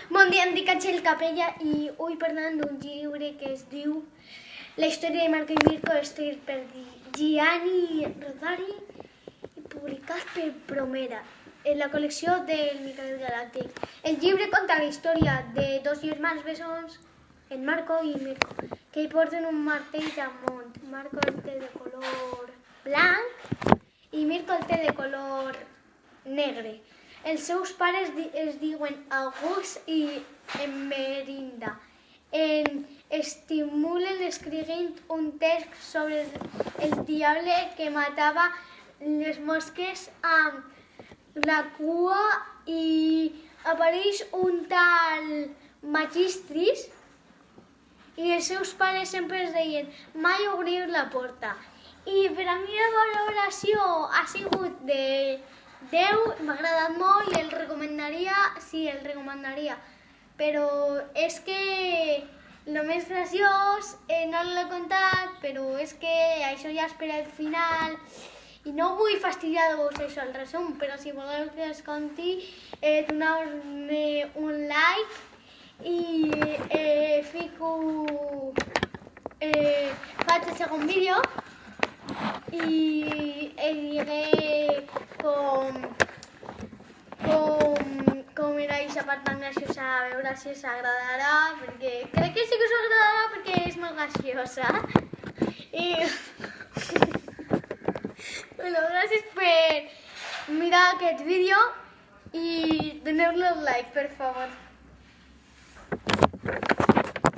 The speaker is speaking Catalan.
Bon dia, em dic Àngel Capella i vull parlar d'un llibre que es diu La història de Marco i Mirko, escrit per Gianni Rodari i publicat per Promera, en la col·lecció del Miquel Galàctic. El llibre conta la història de dos germans bessons, en Marco i Mirko, que hi porten un martell damunt. Marco el té de color blanc i Mirko el té de color negre. Els seus pares es diuen August i Emerinda. Estimulen escrivint un text sobre el diable que matava les mosques amb la cua i apareix un tal Magistris i els seus pares sempre es deien mai obrir la porta. I per a mi la valoració ha sigut de 10, m'ha agradat molt i el recomanaria, sí, el recomanaria. Però és que el més graciós no l'he contat, però és que això ja és per al final. I no vull fastidiar-vos això, el resum, però si voleu que es conti, doneu-me un like i faig el segon vídeo i diré com era aquesta part tan graciosa, a veure si us agradarà, perquè crec que sí que us agradarà perquè és molt graciosa. I bueno, gràcies per mirar aquest vídeo i doneu-li un like, per favor.